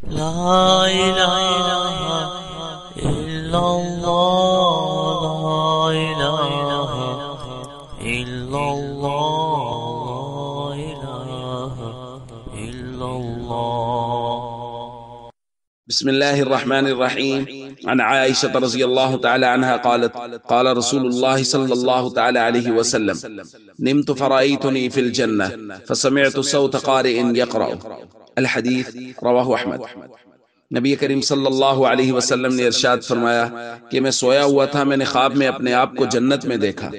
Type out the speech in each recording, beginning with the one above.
لا إله إلا الله، لا إله إلا الله، لا إله إلا الله. بسم الله الرحمن الرحيم. عن عائشة رضي الله تعالى عنها قالت قال رسول الله صلى الله تعالى عليه وسلم: نمت فرأيتني في الجنة فسمعت صوت قارئ يقرأ. الحديث رواه احمد۔ نبی کریم صلی اللہ علیہ وسلم نے ارشاد فرمایا کہ میں سویا ہوا تھا، میں نے خواب میں اپنے آپ کو جنت میں دیکھا۔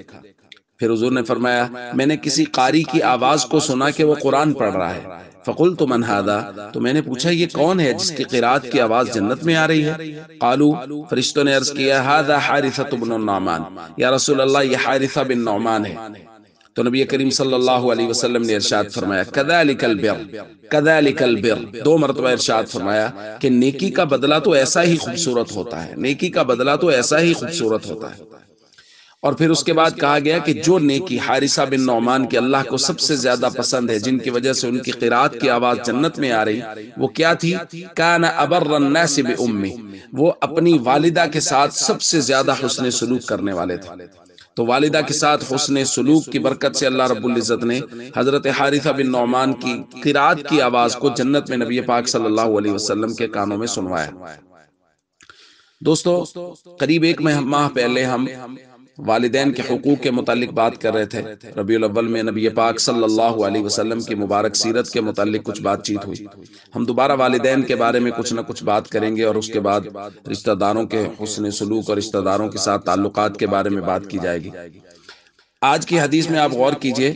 پھر حضور نے فرمایا میں نے کسی قاری کی آواز کو سنا کہ وہ قرآن پڑھ رہا ہے۔ فقلت من ھذا، تو میں نے پوچھا یہ کون ہے جس کی قرات کی آواز جنت میں آ رہی ہے؟ قالو، فرشتوں نے عرض کیا ھذا حارثۃ بن النعمان، یا رسول اللہ یہ حارثہ بن نعمان ہے۔ تو نبی کریم صلی اللہ علیہ وسلم نے ارشاد فرمایا کذالک البر، کذالک البر، 2 مرتبہ ارشاد فرمایا کہ نیکی کا بدلہ تو ایسا ہی خوبصورت ہوتا ہے، نیکی کا بدلہ تو ایسا ہی خوبصورت ہوتا ہے۔ اور پھر اس کے بعد کہا گیا کہ جو نیکی حارثہ بن نعمان کے اللہ کو سب سے زیادہ پسند ہے، جن کی وجہ سے ان کی قرات کی آواز جنت میں آ رہی، وہ کیا تھی؟ کان ابر الناس بامہ، وہ اپنی والدہ کے ساتھ سب سے زیادہ حسن سلوک کرنے والے تھے۔ تو والدہ کے ساتھ حسن سلوک کی برکت سے اللہ رب العزت نے حضرت حارثہ بن نعمان کی قرات کی آواز کو جنت میں نبی پاک صلی اللہ علیہ وسلم کے کانوں میں سنوایا۔ دوستو، قریب 1 ماہ پہلے ہم والدین کے حقوق کے متعلق بات کر رہے تھے۔ ربیع الاول میں نبی پاک صلی اللہ علیہ وسلم کی مبارک سیرت کے متعلق کچھ بات چیت ہوئی۔ ہم دوبارہ والدین کے بارے میں کچھ نہ کچھ بات کریں گے، اور اس کے بعد رشتہ داروں کے حسن سلوک اور رشتہ داروں کے ساتھ تعلقات کے بارے میں بات کی جائے گی۔ آج کی حدیث میں آپ غور کیجئے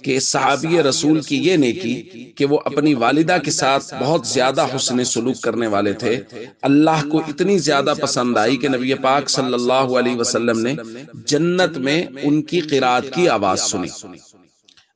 کہ صحابی رسول کی یہ نیکی کہ وہ اپنی والدہ کے ساتھ بہت زیادہ حسن سلوک کرنے والے تھے، اللہ کو اتنی زیادہ پسند آئی کہ نبی پاک صلی اللہ علیہ وسلم نے جنت میں ان کی قرات کی آواز سنی۔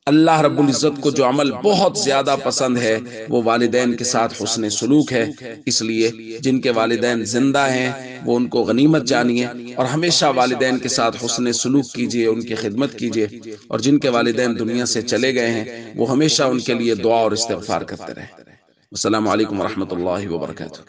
اللہ رب العزت کو جو عمل بہت زیادہ پسند ہے وہ والدین کے ساتھ حسن سلوک ہے۔ اس لیے جن کے والدین زندہ ہیں وہ ان کو غنیمت جانیے، اور ہمیشہ والدین کے ساتھ حسن سلوک کیجیے، ان کی خدمت کیجیے، اور جن کے والدین دنیا سے چلے گئے ہیں وہ ہمیشہ ان کے لیے دعا اور استغفار کرتے رہیں۔ السلام علیکم ورحمۃ اللہ وبرکاتہ۔